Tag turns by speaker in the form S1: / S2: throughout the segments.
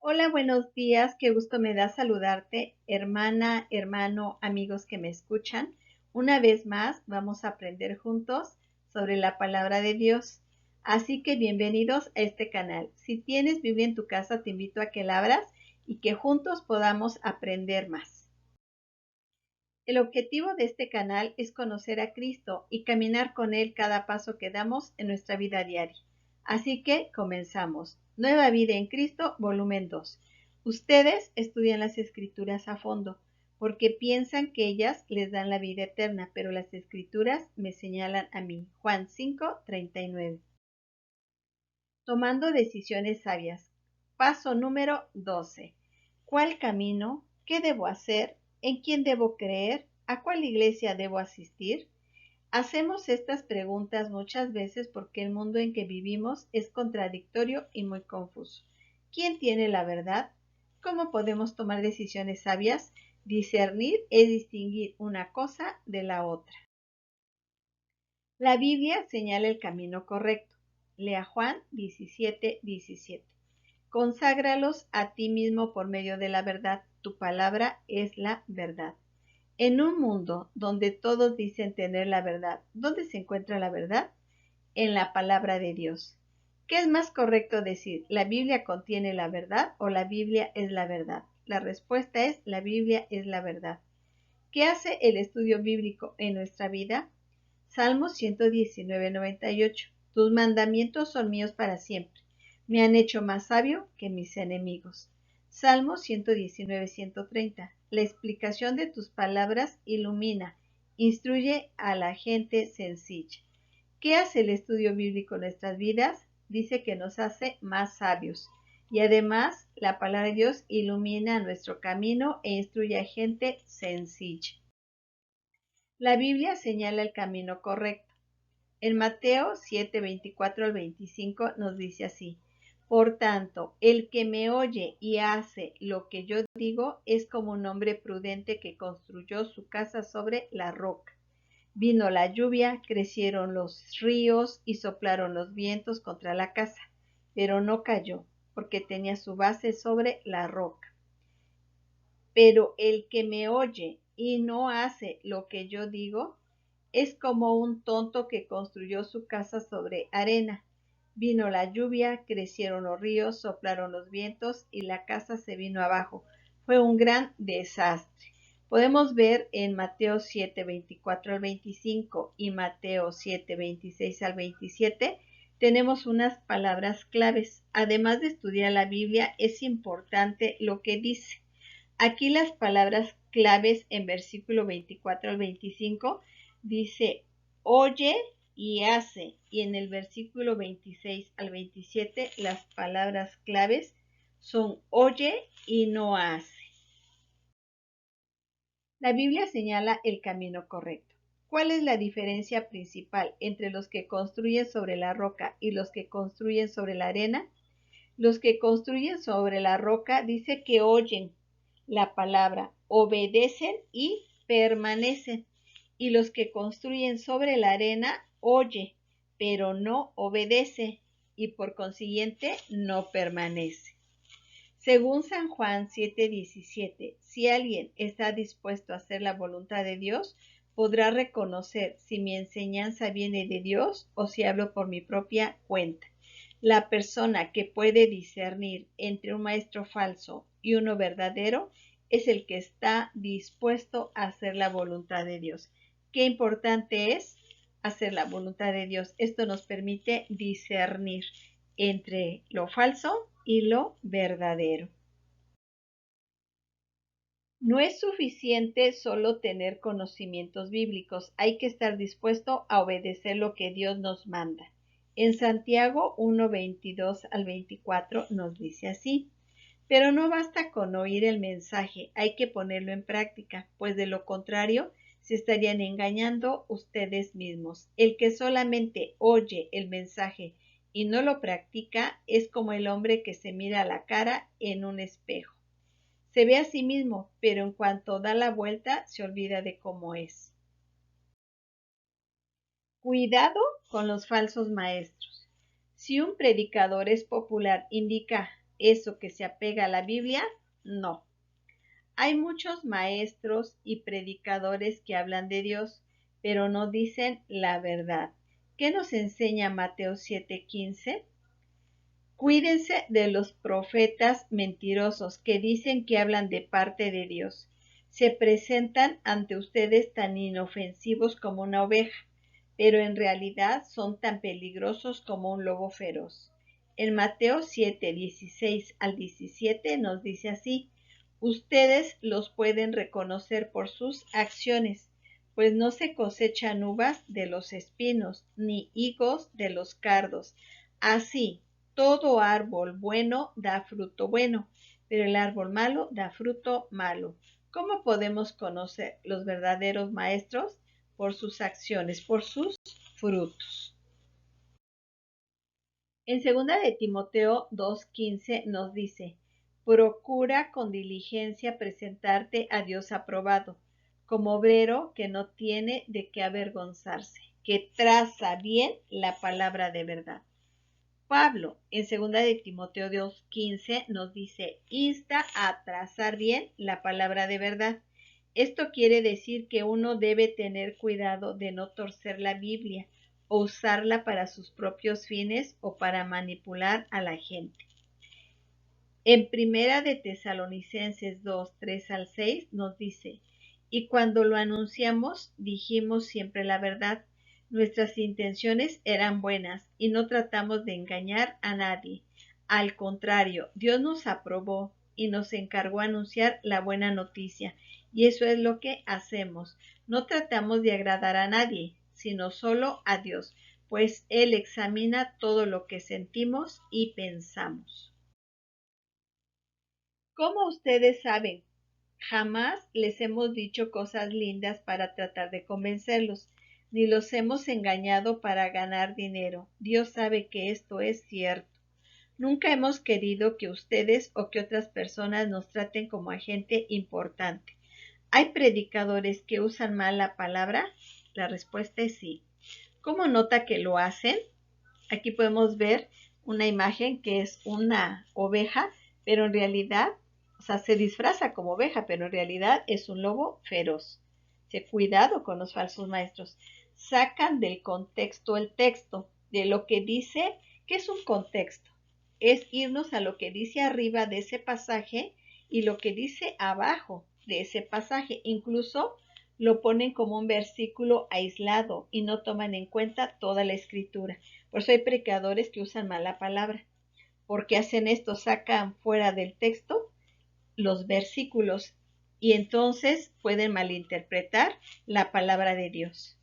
S1: Hola, buenos días. Qué gusto me da saludarte, hermana, hermano, amigos que me escuchan. Una vez más, vamos a aprender juntos sobre la palabra de Dios. Así que bienvenidos a este canal. Si tienes Biblia en tu casa, te invito a que la abras y que juntos podamos aprender más. El objetivo de este canal es conocer a Cristo y caminar con Él cada paso que damos en nuestra vida diaria. Así que comenzamos. Nueva vida en Cristo, volumen 2. Ustedes estudian las Escrituras a fondo porque piensan que ellas les dan la vida eterna, pero las Escrituras me señalan a mí. Juan 5:39. Tomando decisiones sabias. Paso número 12. ¿Cuál camino? ¿Qué debo hacer? ¿En quién debo creer? ¿A cuál iglesia debo asistir? Hacemos estas preguntas muchas veces porque el mundo en que vivimos es contradictorio y muy confuso. ¿Quién tiene la verdad? ¿Cómo podemos tomar decisiones sabias? Discernir es distinguir una cosa de la otra. La Biblia señala el camino correcto. Lea Juan 17:17. Conságralos a ti mismo por medio de la verdad. Tu palabra es la verdad. En un mundo donde todos dicen tener la verdad, ¿dónde se encuentra la verdad? En la palabra de Dios. ¿Qué es más correcto decir? ¿La Biblia contiene la verdad o la Biblia es la verdad? La respuesta es la Biblia es la verdad. ¿Qué hace el estudio bíblico en nuestra vida? Salmo 119:98. Tus mandamientos son míos para siempre. Me han hecho más sabio que mis enemigos. Salmo 119:130. La explicación de tus palabras ilumina, instruye a la gente sencilla. ¿Qué hace el estudio bíblico en nuestras vidas? Dice que nos hace más sabios. Y además, la palabra de Dios ilumina nuestro camino e instruye a gente sencilla. La Biblia señala el camino correcto. En Mateo 7:24 al 25 nos dice así: Por tanto, el que me oye y hace lo que yo digo es como un hombre prudente que construyó su casa sobre la roca. Vino la lluvia, crecieron los ríos y soplaron los vientos contra la casa, pero no cayó, porque tenía su base sobre la roca. Pero el que me oye y no hace lo que yo digo, es como un tonto que construyó su casa sobre arena. Vino la lluvia, crecieron los ríos, soplaron los vientos y la casa se vino abajo. Fue un gran desastre. Podemos ver en Mateo 7:24 al 25 y Mateo 7:26 al 27, tenemos unas palabras claves. Además de estudiar la Biblia, es importante lo que dice. Aquí las palabras claves en versículo 24 al 25 dice oye y hace. Y en el versículo 26 al 27 las palabras claves son oye y no hace. La Biblia señala el camino correcto. ¿Cuál es la diferencia principal entre los que construyen sobre la roca y los que construyen sobre la arena? Los que construyen sobre la roca dice que oyen la palabra, obedecen y permanecen. Y los que construyen sobre la arena oye, pero no obedece y por consiguiente no permanece. Según San Juan 7:17, si alguien está dispuesto a hacer la voluntad de Dios, podrá reconocer si mi enseñanza viene de Dios o si hablo por mi propia cuenta. La persona que puede discernir entre un maestro falso y uno verdadero es el que está dispuesto a hacer la voluntad de Dios. Qué importante es hacer la voluntad de Dios. Esto nos permite discernir entre lo falso y lo verdadero. No es suficiente solo tener conocimientos bíblicos, hay que estar dispuesto a obedecer lo que Dios nos manda. En Santiago 1:22 al 24 nos dice así: Pero no basta con oír el mensaje, hay que ponerlo en práctica, pues de lo contrario se estarían engañando ustedes mismos. El que solamente oye el mensaje y no lo practica es como el hombre que se mira a la cara en un espejo. Se ve a sí mismo, pero en cuanto da la vuelta se olvida de cómo es. Cuidado con los falsos maestros. Si un predicador es popular, indica eso que se apega a la Biblia, no. Hay muchos maestros y predicadores que hablan de Dios, pero no dicen la verdad. ¿Qué nos enseña Mateo 7:15? Cuídense de los profetas mentirosos que dicen que hablan de parte de Dios. Se presentan ante ustedes tan inofensivos como una oveja, pero en realidad son tan peligrosos como un lobo feroz. En Mateo 7:16 al 17 nos dice así: ustedes los pueden reconocer por sus acciones, pues no se cosechan uvas de los espinos, ni higos de los cardos. Así, todo árbol bueno da fruto bueno, pero el árbol malo da fruto malo. ¿Cómo podemos conocer los verdaderos maestros? Por sus acciones, por sus frutos. En 2 de Timoteo 2:15 nos dice: procura con diligencia presentarte a Dios aprobado, como obrero que no tiene de qué avergonzarse, que traza bien la palabra de verdad. Pablo, en 2 de Timoteo 2:15, nos dice: insta a trazar bien la palabra de verdad. Esto quiere decir que uno debe tener cuidado de no torcer la Biblia o usarla para sus propios fines o para manipular a la gente. En 1 de Tesalonicenses 2:3 al 6 nos dice: y cuando lo anunciamos, dijimos siempre la verdad. Nuestras intenciones eran buenas y no tratamos de engañar a nadie. Al contrario, Dios nos aprobó y nos encargó anunciar la buena noticia. Y eso es lo que hacemos. No tratamos de agradar a nadie, sino solo a Dios, pues Él examina todo lo que sentimos y pensamos. Como ustedes saben, jamás les hemos dicho cosas lindas para tratar de convencerlos, ni los hemos engañado para ganar dinero. Dios sabe que esto es cierto. Nunca hemos querido que ustedes o que otras personas nos traten como a gente importante. ¿Hay predicadores que usan mal la palabra? La respuesta es sí. ¿Cómo nota que lo hacen? Aquí podemos ver una imagen que es una oveja, pero en realidad, o sea, se disfraza como oveja, pero en realidad es un lobo feroz. Cuidado con los falsos maestros. Sacan del contexto el texto, de lo que dice. ¿Qué es un contexto? Es irnos a lo que dice arriba de ese pasaje y lo que dice abajo de ese pasaje. Incluso lo ponen como un versículo aislado y no toman en cuenta toda la escritura. Por eso hay predicadores que usan mala palabra. Porque hacen esto, sacan fuera del texto los versículos y entonces pueden malinterpretar la palabra de Dios.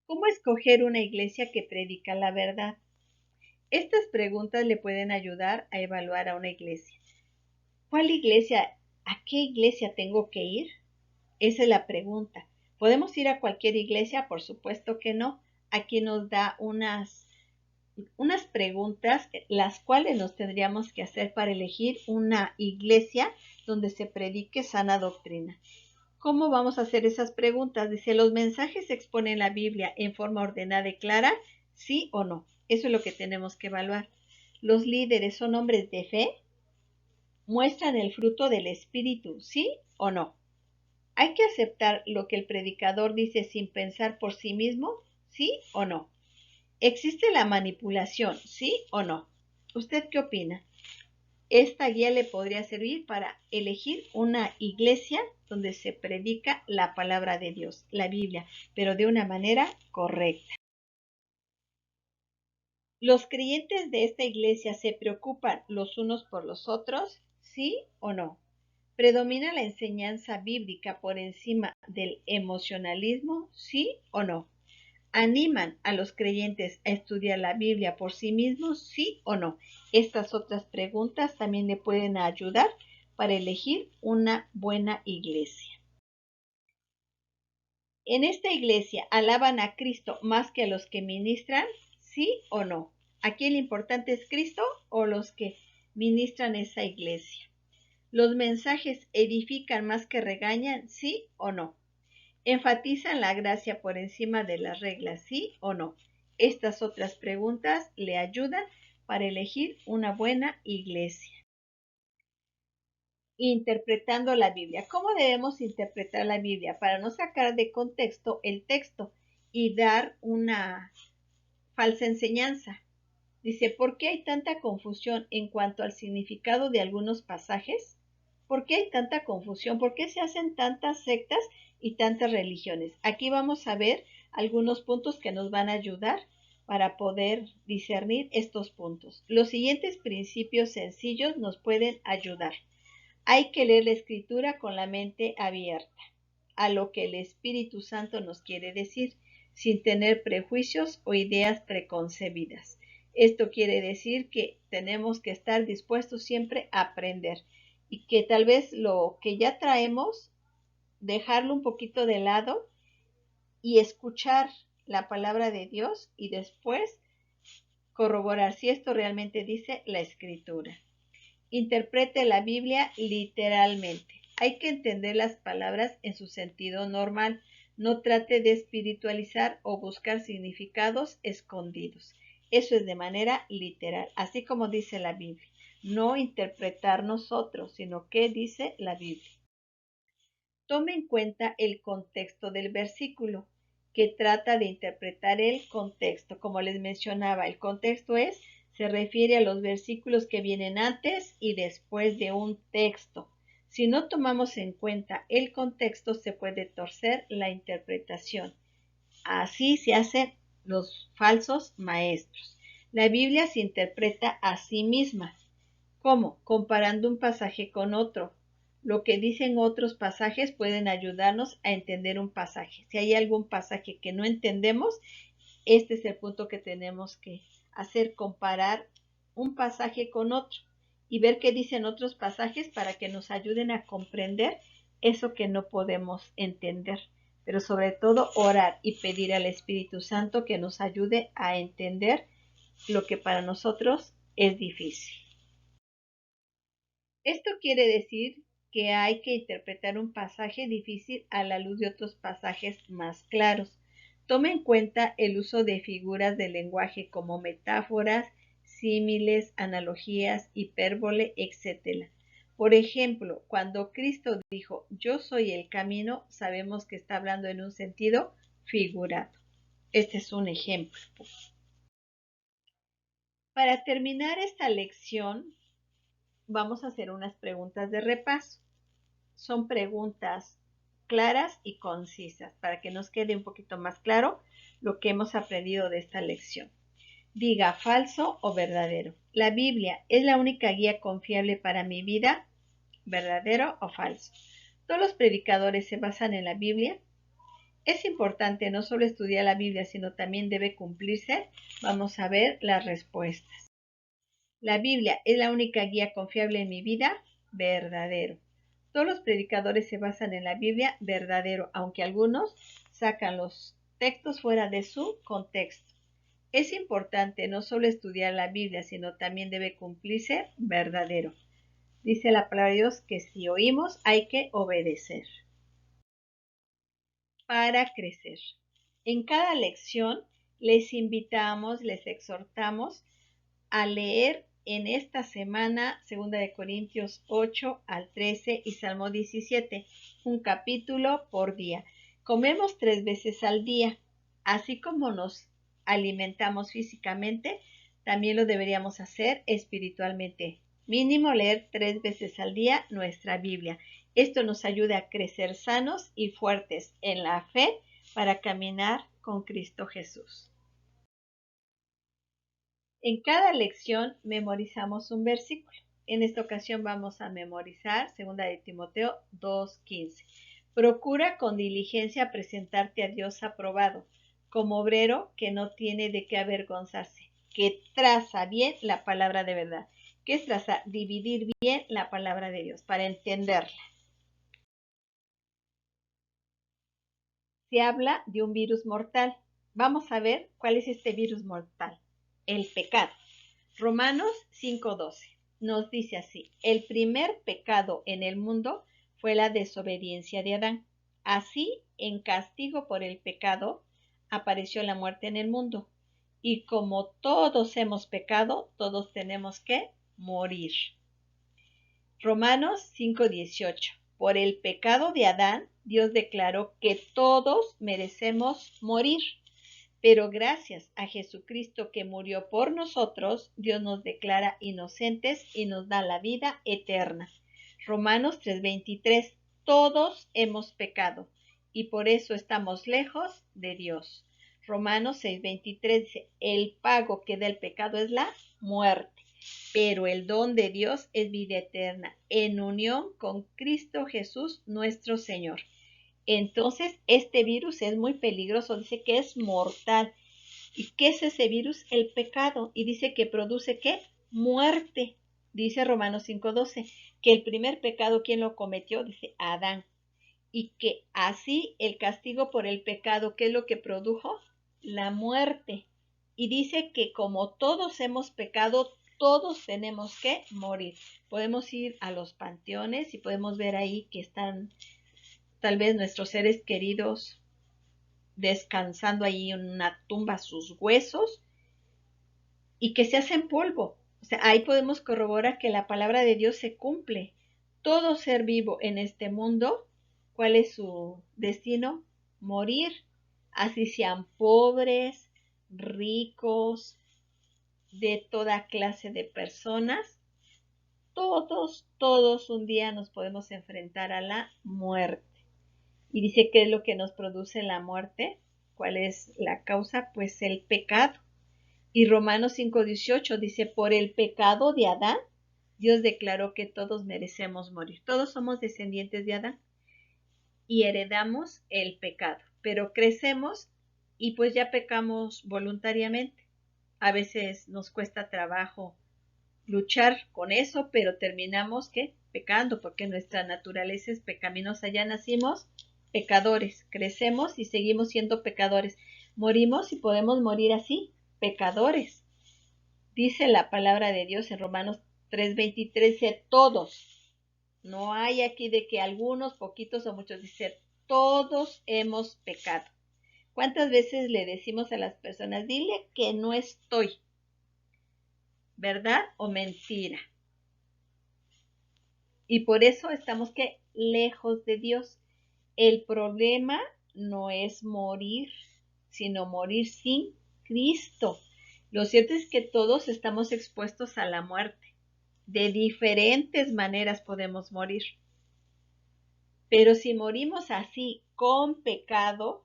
S1: ¿Cómo escoger una iglesia que predica la verdad? Estas preguntas le pueden ayudar a evaluar a una iglesia. ¿Cuál iglesia? ¿A qué iglesia tengo que ir? Esa es la pregunta. ¿Podemos ir a cualquier iglesia? Por supuesto que no. Aquí nos da unas preguntas las cuales nos tendríamos que hacer para elegir una iglesia donde se predique sana doctrina. ¿Cómo vamos a hacer esas preguntas? Dice: ¿los mensajes se exponen en la Biblia en forma ordenada y clara? ¿Sí o no? Eso es lo que tenemos que evaluar. ¿Los líderes son hombres de fe? ¿Muestran el fruto del Espíritu? ¿Sí o no? ¿Hay que aceptar lo que el predicador dice sin pensar por sí mismo? ¿Sí o no? ¿Existe la manipulación? ¿Sí o no? ¿Usted qué opina? Esta guía le podría servir para elegir una iglesia donde se predica la palabra de Dios, la Biblia, pero de una manera correcta. ¿Los creyentes de esta iglesia se preocupan los unos por los otros? ¿Sí o no? ¿Predomina la enseñanza bíblica por encima del emocionalismo? ¿Sí o no? ¿Animan a los creyentes a estudiar la Biblia por sí mismos? ¿Sí o no? Estas otras preguntas también le pueden ayudar para elegir una buena iglesia. ¿En esta iglesia alaban a Cristo más que a los que ministran? ¿Sí o no? ¿Aquí el importante es Cristo o los que ministran esa iglesia? ¿Los mensajes edifican más que regañan? ¿Sí o no? ¿Enfatizan la gracia por encima de las reglas? ¿Sí o no? Estas otras preguntas le ayudan para elegir una buena iglesia. Interpretando la Biblia. ¿Cómo debemos interpretar la Biblia? Para no sacar de contexto el texto y dar una falsa enseñanza. Dice, ¿por qué hay tanta confusión en cuanto al significado de algunos pasajes? ¿Por qué hay tanta confusión? ¿Por qué se hacen tantas sectas y tantas religiones? Aquí vamos a ver algunos puntos que nos van a ayudar para poder discernir estos puntos. Los siguientes principios sencillos nos pueden ayudar. Hay que leer la Escritura con la mente abierta a lo que el Espíritu Santo nos quiere decir, sin tener prejuicios o ideas preconcebidas. Esto quiere decir que tenemos que estar dispuestos siempre a aprender y que tal vez lo que ya traemos, dejarlo un poquito de lado y escuchar la palabra de Dios y después corroborar si esto realmente dice la Escritura. Interprete la Biblia literalmente. Hay que entender las palabras en su sentido normal. No trate de espiritualizar o buscar significados escondidos. Eso es de manera literal, así como dice la Biblia. No interpretar nosotros, sino qué dice la Biblia. Tome en cuenta el contexto del versículo, que trata de interpretar el contexto. Como les mencionaba, el contexto se refiere a los versículos que vienen antes y después de un texto. Si no tomamos en cuenta el contexto, se puede torcer la interpretación. Así se hacen los falsos maestros. La Biblia se interpreta a sí misma. ¿Cómo? Comparando un pasaje con otro. Lo que dicen otros pasajes pueden ayudarnos a entender un pasaje. Si hay algún pasaje que no entendemos, este es el punto que tenemos que hacer, comparar un pasaje con otro y ver qué dicen otros pasajes para que nos ayuden a comprender eso que no podemos entender. Pero sobre todo orar y pedir al Espíritu Santo que nos ayude a entender lo que para nosotros es difícil. Esto quiere decir que hay que interpretar un pasaje difícil a la luz de otros pasajes más claros. Tome en cuenta el uso de figuras de lenguaje como metáforas, símiles, analogías, hipérbole, etc. Por ejemplo, cuando Cristo dijo, yo soy el camino, sabemos que está hablando en un sentido figurado. Este es un ejemplo. Para terminar esta lección, vamos a hacer unas preguntas de repaso. Son preguntas claras y concisas para que nos quede un poquito más claro lo que hemos aprendido de esta lección. Diga falso o verdadero. ¿La Biblia es la única guía confiable para mi vida? ¿Verdadero o falso? ¿Todos los predicadores se basan en la Biblia? Es importante no solo estudiar la Biblia, sino también debe cumplirse. Vamos a ver las respuestas. ¿La Biblia es la única guía confiable en mi vida? Verdadero. Todos los predicadores se basan en la Biblia, verdadero, aunque algunos sacan los textos fuera de su contexto. Es importante no solo estudiar la Biblia, sino también debe cumplirse, verdadero. Dice la palabra de Dios que si oímos hay que obedecer. Para crecer. En cada lección les invitamos, les exhortamos a leer en esta semana 2 de Corintios 8 al 13 y Salmo 17, un capítulo por día. Comemos 3 veces al día, así como nos alimentamos físicamente, también lo deberíamos hacer espiritualmente. Mínimo leer 3 veces al día nuestra Biblia. Esto nos ayuda a crecer sanos y fuertes en la fe para caminar con Cristo Jesús. En cada lección memorizamos un versículo. En esta ocasión vamos a memorizar 2 de Timoteo 2:15. Procura con diligencia presentarte a Dios aprobado, como obrero que no tiene de qué avergonzarse, que traza bien la palabra de verdad. ¿Qué es trazar? Dividir bien la palabra de Dios para entenderla. Se habla de un virus mortal. Vamos a ver cuál es este virus mortal. El pecado. Romanos 5:12 nos dice así, el primer pecado en el mundo fue la desobediencia de Adán. Así, en castigo por el pecado, apareció la muerte en el mundo. y como todos hemos pecado, todos tenemos que morir. Romanos 5:18. Por el pecado de Adán, Dios declaró que todos merecemos morir. Pero gracias a Jesucristo que murió por nosotros, Dios nos declara inocentes y nos da la vida eterna. Romanos 3:23. Todos hemos pecado y por eso estamos lejos de Dios. Romanos 6:23 dice, el pago que da el pecado es la muerte, pero el don de Dios es vida eterna en unión con Cristo Jesús nuestro Señor. Entonces, este virus es muy peligroso, dice que es mortal. ¿Y qué es ese virus? El pecado. Y dice que produce ¿qué? Muerte. Dice Romanos 5:12, que el primer pecado, ¿quién lo cometió? Dice Adán. Y que así el castigo por el pecado, ¿qué es lo que produjo? La muerte. Y dice que como todos hemos pecado, todos tenemos que morir. Podemos ir a los panteones y podemos ver ahí que están tal vez nuestros seres queridos descansando ahí en una tumba sus huesos y que se hacen polvo. O sea, ahí podemos corroborar que la palabra de Dios se cumple. Todo ser vivo en este mundo, ¿cuál es su destino? Morir. Así sean pobres, ricos, de toda clase de personas. Todos un día nos podemos enfrentar a la muerte. Y dice, ¿qué es lo que nos produce la muerte? ¿Cuál es la causa? Pues el pecado. Y Romanos 5:18 dice, por el pecado de Adán, Dios declaró que todos merecemos morir. Todos somos descendientes de Adán y heredamos el pecado, pero crecemos y pues ya pecamos voluntariamente. A veces nos cuesta trabajo luchar con eso, pero terminamos ¿qué? Pecando, porque nuestra naturaleza es pecaminosa. Ya nacimos pecadores, crecemos y seguimos siendo pecadores. Morimos y podemos morir así, pecadores. Dice la palabra de Dios en Romanos 3:23, dice todos. No hay aquí de que algunos, poquitos o muchos, dice todos hemos pecado. ¿Cuántas veces le decimos a las personas, dile que no estoy? ¿Verdad o mentira? Y por eso estamos que lejos de Dios. El problema no es morir, sino morir sin Cristo. Lo cierto es que todos estamos expuestos a la muerte. De diferentes maneras podemos morir. Pero si morimos así con pecado,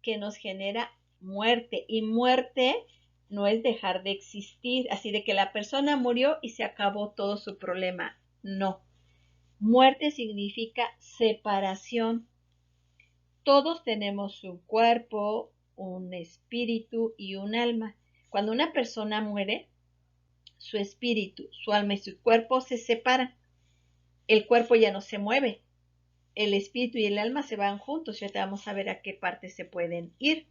S1: que nos genera muerte. Y muerte no es dejar de existir, así de que la persona murió y se acabó todo su problema. No. Muerte significa separación. Todos tenemos un cuerpo, un espíritu y un alma. Cuando una persona muere, su espíritu, su alma y su cuerpo se separan. El cuerpo ya no se mueve. El espíritu y el alma se van juntos y ahorita vamos a ver a qué parte se pueden ir.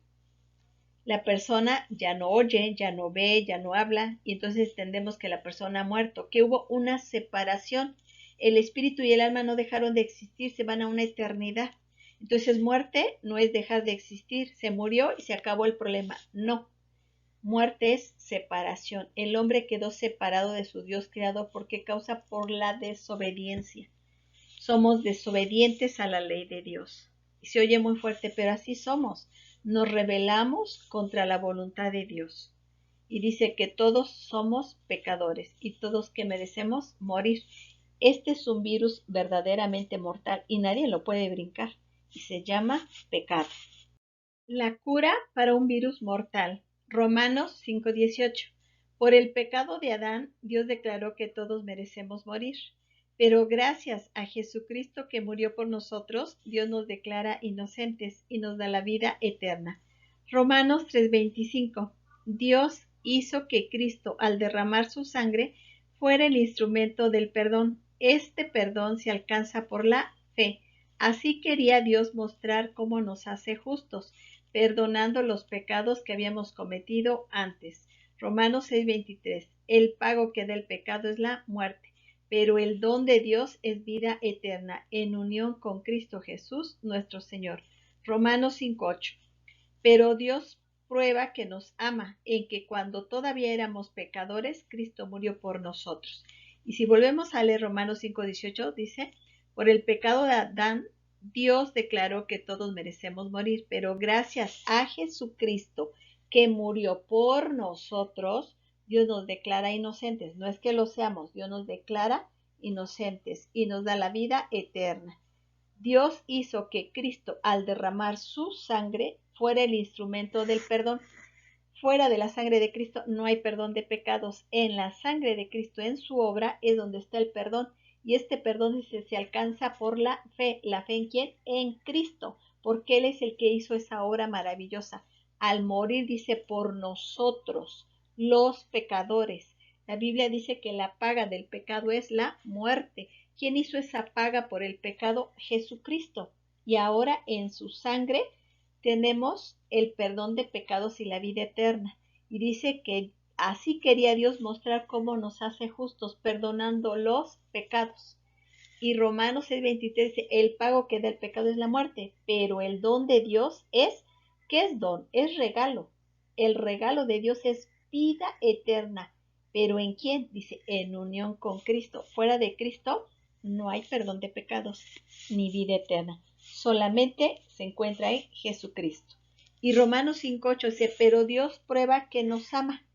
S1: La persona ya no oye, ya no ve, ya no habla y entonces entendemos que la persona ha muerto, que hubo una separación. El espíritu y el alma no dejaron de existir, se van a una eternidad. Entonces muerte no es dejar de existir, se murió y se acabó el problema. No, muerte es separación. El hombre quedó separado de su Dios creado. ¿Por qué causa? Por la desobediencia. Somos desobedientes a la ley de Dios. Y se oye muy fuerte, pero así somos. Nos rebelamos contra la voluntad de Dios. Y dice que todos somos pecadores y todos que merecemos morir. Este es un virus verdaderamente mortal y nadie lo puede brincar. Y se llama pecado. La cura para un virus mortal. Romanos 5:18. Por el pecado de Adán, Dios declaró que todos merecemos morir. Pero gracias a Jesucristo que murió por nosotros, Dios nos declara inocentes y nos da la vida eterna. Romanos 3:25. Dios hizo que Cristo, al derramar su sangre, fuera el instrumento del perdón. Este perdón se alcanza por la fe. Así quería Dios mostrar cómo nos hace justos, perdonando los pecados que habíamos cometido antes. Romanos 6:23. El pago que da el pecado es la muerte, pero el don de Dios es vida eterna en unión con Cristo Jesús nuestro Señor. Romanos 5:8. Pero Dios prueba que nos ama, en que cuando todavía éramos pecadores, Cristo murió por nosotros. Y si volvemos a leer Romanos 5:18, dice, por el pecado de Adán, Dios declaró que todos merecemos morir, pero gracias a Jesucristo, que murió por nosotros, Dios nos declara inocentes. No es que lo seamos, Dios nos declara inocentes y nos da la vida eterna. Dios hizo que Cristo, al derramar su sangre, fuera el instrumento del perdón. Fuera de la sangre de Cristo no hay perdón de pecados. En la sangre de Cristo, en su obra, es donde está el perdón. Y este perdón se alcanza por la fe. ¿La fe en quién? En Cristo, porque Él es el que hizo esa obra maravillosa. Al morir, dice, por nosotros, los pecadores. La Biblia dice que la paga del pecado es la muerte. ¿Quién hizo esa paga por el pecado? Jesucristo. Y ahora en su sangre tenemos el perdón de pecados y la vida eterna. Y dice que así quería Dios mostrar cómo nos hace justos, perdonando los pecados. Y Romanos 6:23 dice, el pago que da el pecado es la muerte, pero el don de Dios es, ¿qué es don? Es regalo. El regalo de Dios es vida eterna. ¿Pero en quién? Dice, en unión con Cristo. Fuera de Cristo no hay perdón de pecados ni vida eterna. Solamente se encuentra en Jesucristo. Y Romanos 5:8 dice, pero Dios prueba que nos ama,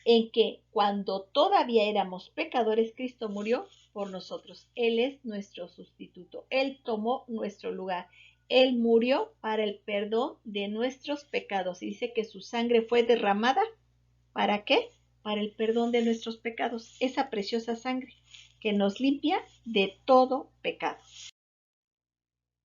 S1: en que cuando todavía éramos pecadores, Cristo murió por nosotros. Él es nuestro sustituto. Él tomó nuestro lugar. Él murió para el perdón de nuestros pecados. Y dice que su sangre fue derramada. ¿Para qué? Para el perdón de nuestros pecados. Esa preciosa sangre que nos limpia de todo pecado.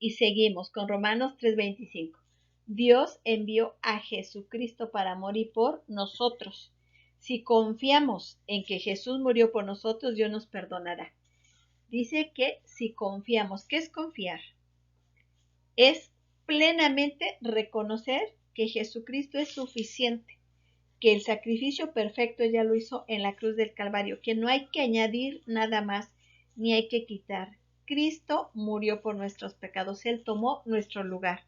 S1: Y seguimos con Romanos 3:25. Dios envió a Jesucristo para morir por nosotros. Si confiamos en que Jesús murió por nosotros, Dios nos perdonará. Dice que si confiamos, ¿qué es confiar? Es plenamente reconocer que Jesucristo es suficiente, que el sacrificio perfecto ya lo hizo en la cruz del Calvario, que no hay que añadir nada más, ni hay que quitar. Cristo murió por nuestros pecados, Él tomó nuestro lugar.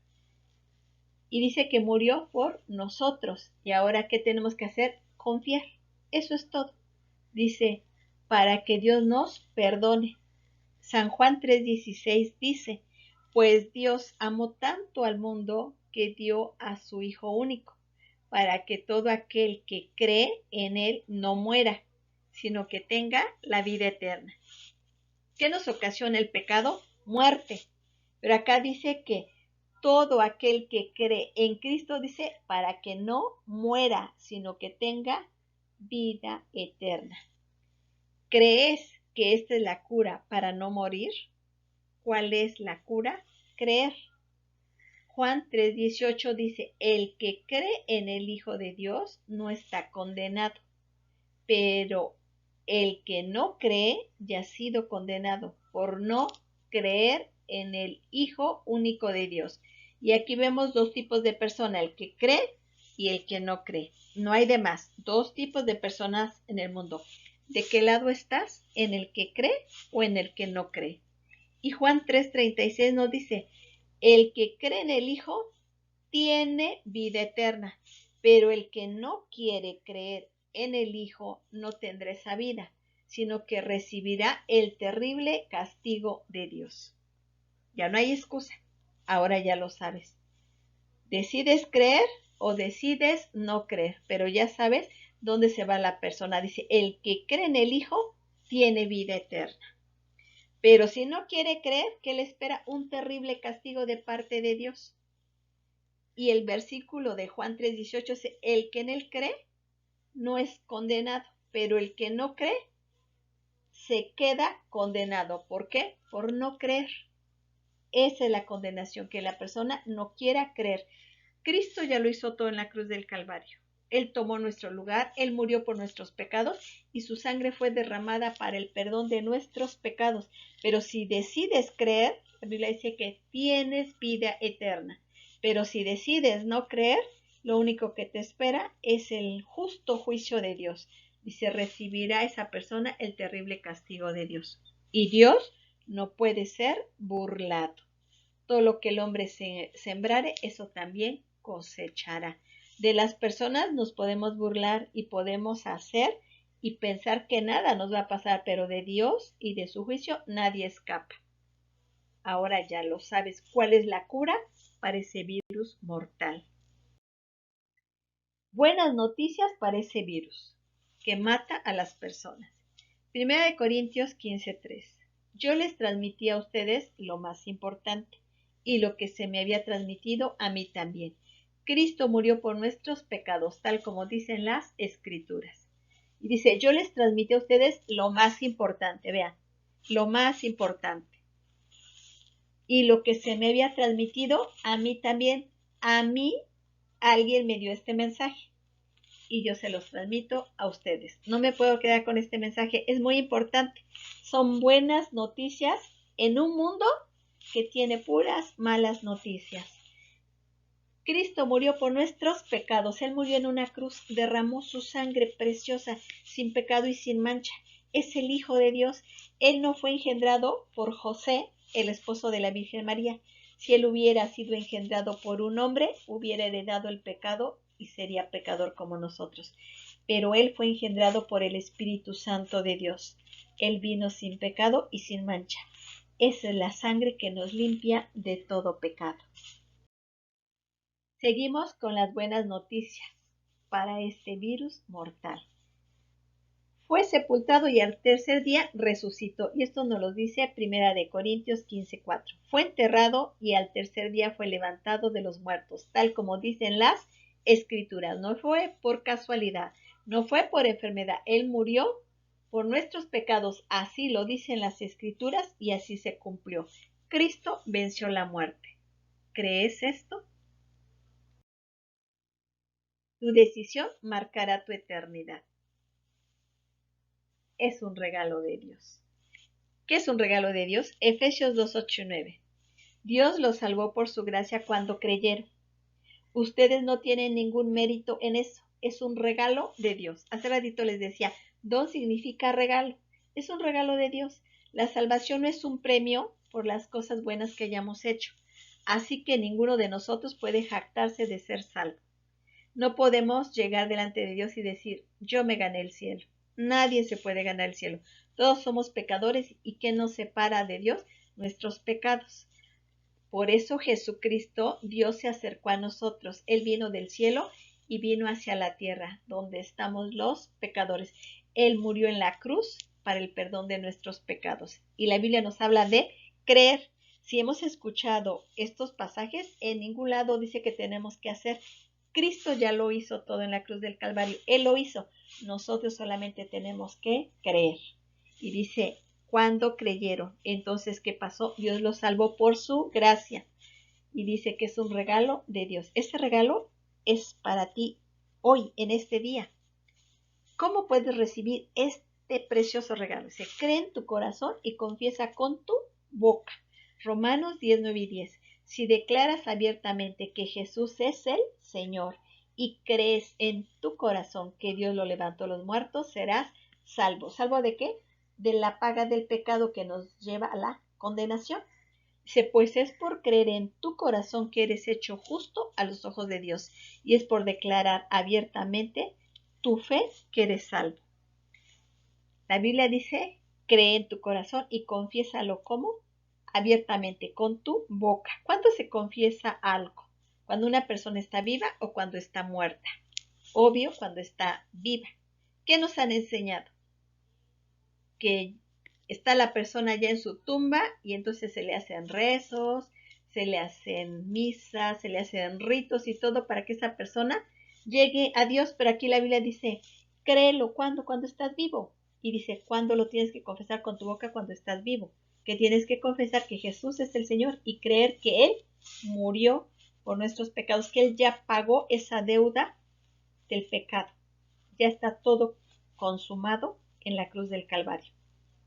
S1: Y dice que murió por nosotros. ¿Y ahora qué tenemos que hacer? Confiar. Eso es todo. Dice, para que Dios nos perdone. San Juan 3:16 dice, pues Dios amó tanto al mundo que dio a su Hijo único, para que todo aquel que cree en Él no muera, sino que tenga la vida eterna. ¿Qué nos ocasiona el pecado? Muerte. Pero acá dice que todo aquel que cree en Cristo, dice, para que no muera, sino que tenga vida eterna. ¿Crees que esta es la cura para no morir? ¿Cuál es la cura? Creer. Juan 3:18 dice, el que cree en el Hijo de Dios no está condenado, pero el que no cree ya ha sido condenado por no creer en el Hijo único de Dios. Y aquí vemos dos tipos de personas, el que cree y el que no cree. No hay de más, dos tipos de personas en el mundo. ¿De qué lado estás? ¿En el que cree o en el que no cree? Y Juan 3:36 nos dice, el que cree en el Hijo tiene vida eterna, pero el que no quiere creer en el Hijo no tendrá esa vida, sino que recibirá el terrible castigo de Dios. Ya no hay excusa, ahora ya lo sabes. Decides creer o decides no creer, pero ya sabes dónde se va la persona. Dice, el que cree en el Hijo tiene vida eterna. Pero si no quiere creer, ¿qué le espera? Un terrible castigo de parte de Dios. Y el versículo de Juan 3:18 dice, el que en él cree no es condenado, pero el que no cree se queda condenado. ¿Por qué? Por no creer. Esa es la condenación, que la persona no quiera creer. Cristo ya lo hizo todo en la cruz del Calvario. Él tomó nuestro lugar, Él murió por nuestros pecados y su sangre fue derramada para el perdón de nuestros pecados. Pero si decides creer, la Biblia dice que tienes vida eterna. Pero si decides no creer, lo único que te espera es el justo juicio de Dios. Dice, recibirá esa persona el terrible castigo de Dios. Y Dios no puede ser burlado. Todo lo que el hombre sembrare, eso también cosechará. De las personas nos podemos burlar y podemos hacer y pensar que nada nos va a pasar, pero de Dios y de su juicio nadie escapa. Ahora ya lo sabes. ¿Cuál es la cura para ese virus mortal? Buenas noticias para ese virus que mata a las personas. Primera de Corintios 15:3. Yo les transmití a ustedes lo más importante y lo que se me había transmitido a mí también. Cristo murió por nuestros pecados, tal como dicen las Escrituras. Y dice, yo les transmití a ustedes lo más importante, vean, lo más importante. Y lo que se me había transmitido a mí también. A mí alguien me dio este mensaje y yo se los transmito a ustedes. No me puedo quedar con este mensaje, es muy importante. Son buenas noticias en un mundo que tiene puras malas noticias. Cristo murió por nuestros pecados. Él murió en una cruz, derramó su sangre preciosa, sin pecado y sin mancha. Es el Hijo de Dios. Él no fue engendrado por José, el esposo de la Virgen María. Si él hubiera sido engendrado por un hombre, hubiera heredado el pecado y sería pecador como nosotros. Pero él fue engendrado por el Espíritu Santo de Dios. Él vino sin pecado y sin mancha. Esa es la sangre que nos limpia de todo pecado. Seguimos con las buenas noticias para este virus mortal. Fue sepultado y al tercer día resucitó. Y esto nos lo dice Primera de Corintios 15:4. Fue enterrado y al tercer día fue levantado de los muertos, tal como dicen las Escrituras. No fue por casualidad, no fue por enfermedad. Él murió por nuestros pecados. Así lo dicen las Escrituras y así se cumplió. Cristo venció la muerte. ¿Crees esto? Tu decisión marcará tu eternidad. Es un regalo de Dios. ¿Qué es un regalo de Dios? Efesios 2:8-9. Dios los salvó por su gracia cuando creyeron. Ustedes no tienen ningún mérito en eso. Es un regalo de Dios. Hace ratito les decía, don significa regalo. Es un regalo de Dios. La salvación no es un premio por las cosas buenas que hayamos hecho. Así que ninguno de nosotros puede jactarse de ser salvo. No podemos llegar delante de Dios y decir, yo me gané el cielo. Nadie se puede ganar el cielo. Todos somos pecadores y ¿qué nos separa de Dios? Nuestros pecados. Por eso Jesucristo, Dios se acercó a nosotros. Él vino del cielo y vino hacia la tierra, donde estamos los pecadores. Él murió en la cruz para el perdón de nuestros pecados. Y la Biblia nos habla de creer. Si hemos escuchado estos pasajes, en ningún lado dice que tenemos que hacer. Cristo ya lo hizo todo en la cruz del Calvario. Él lo hizo. Nosotros solamente tenemos que creer. Y dice, cuando creyeron, entonces, ¿qué pasó? Dios los salvó por su gracia. Y dice que es un regalo de Dios. Este regalo es para ti hoy, en este día. ¿Cómo puedes recibir este precioso regalo? Se cree en tu corazón y confiesa con tu boca. Romanos 10:9-10. Si declaras abiertamente que Jesús es el Señor y crees en tu corazón que Dios lo levantó a los muertos, serás salvo. ¿Salvo de qué? De la paga del pecado que nos lleva a la condenación. Dice, pues es por creer en tu corazón que eres hecho justo a los ojos de Dios y es por declarar abiertamente tu fe que eres salvo. La Biblia dice, cree en tu corazón y confiésalo como abiertamente con tu boca. ¿Cuándo se confiesa algo? ¿Cuando una persona está viva o cuando está muerta? Obvio, cuando está viva. ¿Qué nos han enseñado? Que está la persona ya en su tumba y entonces se le hacen rezos, se le hacen misas, se le hacen ritos y todo para que esa persona llegue a Dios. Pero aquí la Biblia dice, créelo cuando estás vivo. Y dice, ¿cuándo lo tienes que confesar con tu boca? Cuando estás vivo. Que tienes que confesar que Jesús es el Señor y creer que Él murió por nuestros pecados, que Él ya pagó esa deuda del pecado. Ya está todo consumado en la cruz del Calvario.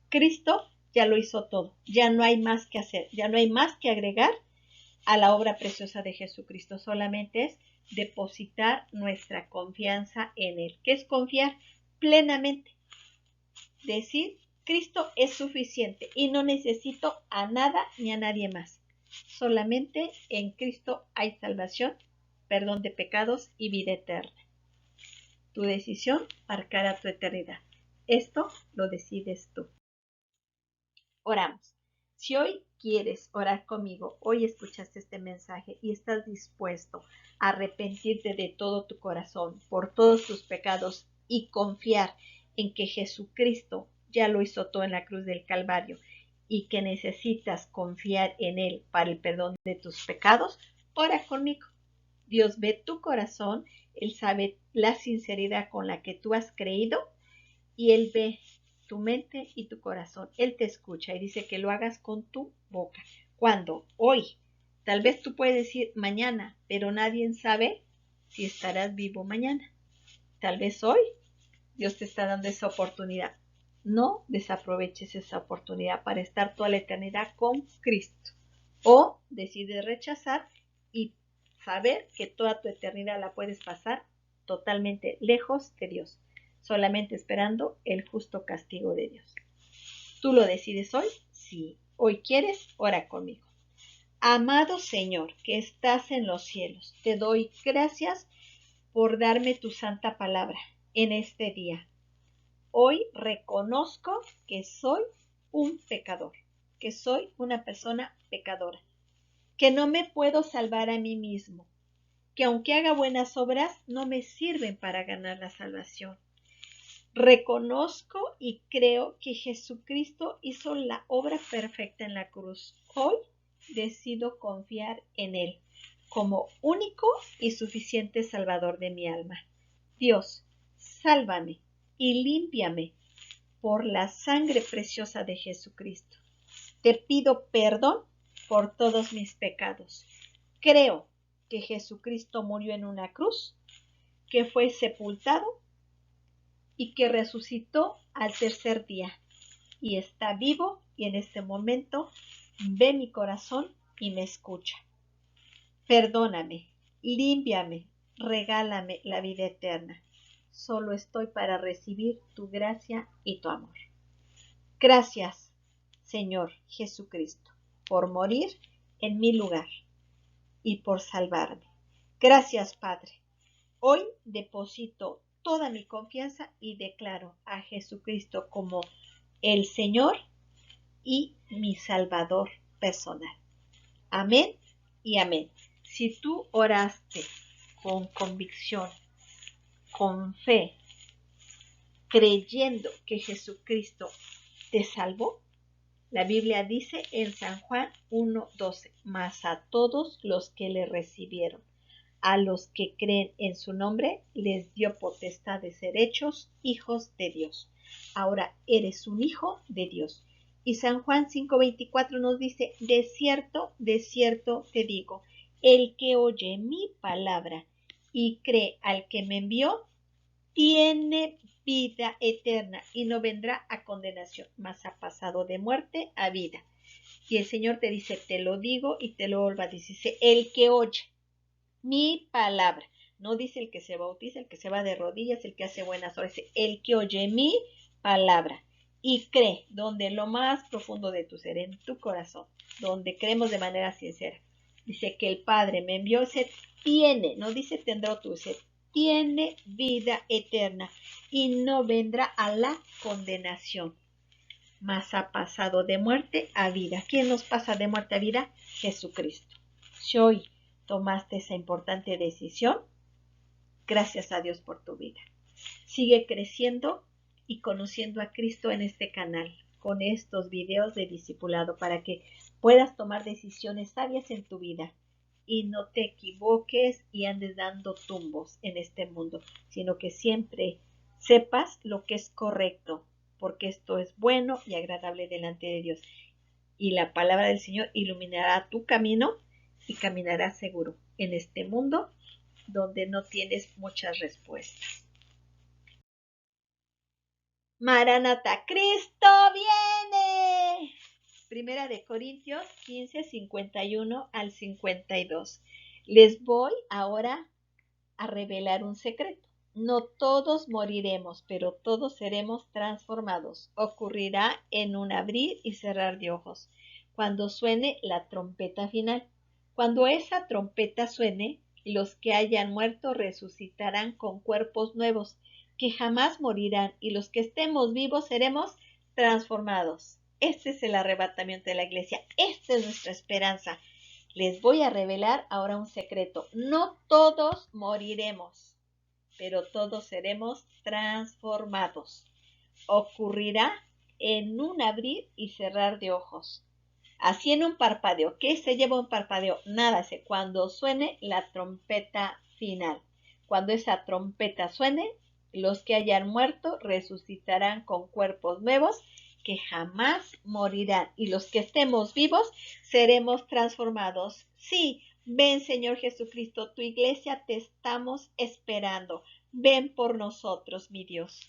S1: Cristo ya lo hizo todo, ya no hay más que hacer, ya no hay más que agregar a la obra preciosa de Jesucristo, solamente es depositar nuestra confianza en Él. ¿Qué es confiar? Plenamente. Decir, Cristo es suficiente y no necesito a nada ni a nadie más. Solamente en Cristo hay salvación perdón de pecados y vida eterna. Tu decisión marcará tu eternidad. Esto lo decides tú. Oramos. Si hoy quieres orar conmigo, hoy escuchaste este mensaje y estás dispuesto a arrepentirte de todo tu corazón por todos tus pecados y confiar en que Jesucristo ya lo hizo todo en la cruz del Calvario y que necesitas confiar en Él para el perdón de tus pecados, ora conmigo. Dios ve tu corazón, Él sabe la sinceridad con la que tú has creído y Él ve tu mente y tu corazón. Él te escucha y dice que lo hagas con tu boca. ¿Cuándo? Hoy. Tal vez tú puedes decir mañana, pero nadie sabe si estarás vivo mañana. Tal vez hoy Dios te está dando esa oportunidad. No desaproveches esa oportunidad para estar toda la eternidad con Cristo. O decides rechazar y saber que toda tu eternidad la puedes pasar totalmente lejos de Dios, solamente esperando el justo castigo de Dios. ¿Tú lo decides hoy? Si hoy quieres, ora conmigo. Amado Señor, que estás en los cielos, te doy gracias por darme tu santa palabra en este día. Hoy reconozco que soy un pecador, que soy una persona pecadora, que no me puedo salvar a mí mismo, que aunque haga buenas obras, no me sirven para ganar la salvación. Reconozco y creo que Jesucristo hizo la obra perfecta en la cruz. Hoy decido confiar en Él como único y suficiente Salvador de mi alma. Dios, sálvame y límpiame por la sangre preciosa de Jesucristo. Te pido perdón por todos mis pecados. Creo que Jesucristo murió en una cruz, que fue sepultado y que resucitó al tercer día y está vivo y en este momento ve mi corazón y me escucha. Perdóname, límpiame, regálame la vida eterna. Solo estoy para recibir tu gracia y tu amor. Gracias, Señor Jesucristo, por morir en mi lugar y por salvarme. Gracias, Padre. Hoy deposito toda mi confianza y declaro a Jesucristo como el Señor y mi Salvador personal. Amén y amén. Si tú oraste con convicción, con fe, creyendo que Jesucristo te salvó, la Biblia dice en San Juan 1:12, mas a todos los que le recibieron, a los que creen en su nombre, les dio potestad de ser hechos hijos de Dios. Ahora eres un hijo de Dios. Y San Juan 5:24 nos dice, de cierto te digo, el que oye mi palabra y cree al que me envió, tiene vida eterna y no vendrá a condenación, mas ha pasado de muerte a vida. Y el Señor te dice, te lo digo y te lo vuelvo a decir, dice, el que oye mi palabra. No dice el que se bautiza, el que se va de rodillas, el que hace buenas obras. Dice el que oye mi palabra y cree donde lo más profundo de tu ser, en tu corazón, donde creemos de manera sincera. Dice que el Padre me envió, se tiene, no dice tendrá o tú, se tiene vida eterna y no vendrá a la condenación, mas ha pasado de muerte a vida. ¿Quién nos pasa de muerte a vida? Jesucristo. Si hoy tomaste esa importante decisión, gracias a Dios por tu vida. Sigue creciendo y conociendo a Cristo en este canal, con estos videos de discipulado, para que puedas tomar decisiones sabias en tu vida y no te equivoques y andes dando tumbos en este mundo, sino que siempre sepas lo que es correcto, porque esto es bueno y agradable delante de Dios. Y la palabra del Señor iluminará tu camino y caminarás seguro en este mundo donde no tienes muchas respuestas. Maranata, Cristo viene. Primera de Corintios 15, 51 al 52. Les voy ahora a revelar un secreto. No todos moriremos, pero todos seremos transformados. Ocurrirá en un abrir y cerrar de ojos, cuando suene la trompeta final. Cuando esa trompeta suene, y los que hayan muerto resucitarán con cuerpos nuevos, que jamás morirán, y los que estemos vivos seremos transformados. Este es el arrebatamiento de la iglesia. Esta es nuestra esperanza. Les voy a revelar ahora un secreto. No todos moriremos, pero todos seremos transformados. Ocurrirá en un abrir y cerrar de ojos. Así en un parpadeo. ¿Qué se lleva un parpadeo? Nada, cuando suene la trompeta final. Cuando esa trompeta suene, los que hayan muerto resucitarán con cuerpos nuevos que jamás morirán. Y los que estemos vivos seremos transformados. Sí, ven Señor Jesucristo, tu iglesia te estamos esperando. Ven por nosotros, mi Dios.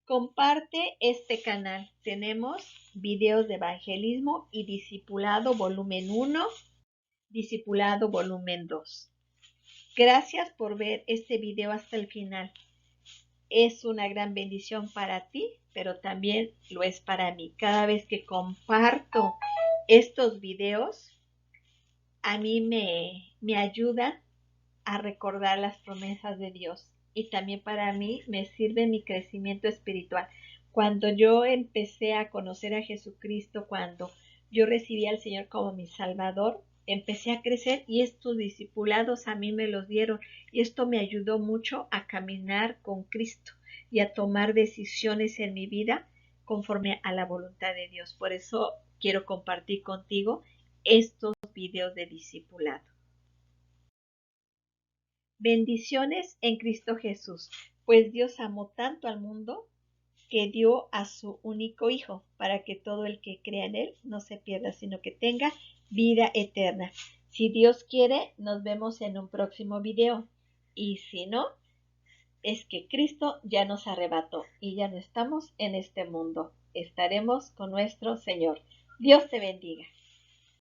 S1: Comparte este canal. Tenemos videos de evangelismo y discipulado volumen 1, discipulado volumen 2. Gracias por ver este video hasta el final. Es una gran bendición para ti, pero también lo es para mí. Cada vez que comparto estos videos, a mí me ayudan a recordar las promesas de Dios. Y también para mí me sirve mi crecimiento espiritual. Cuando yo empecé a conocer a Jesucristo, cuando yo recibí al Señor como mi Salvador, empecé a crecer y estos discipulados a mí me los dieron. Y esto me ayudó mucho a caminar con Cristo y a tomar decisiones en mi vida conforme a la voluntad de Dios. Por eso quiero compartir contigo estos videos de discipulado. Bendiciones en Cristo Jesús, pues Dios amó tanto al mundo que dio a su único Hijo, para que todo el que crea en Él no se pierda, sino que tenga vida eterna. Si Dios quiere, nos vemos en un próximo video. Y si no, es que Cristo ya nos arrebató y ya no estamos en este mundo. Estaremos con nuestro Señor. Dios te bendiga.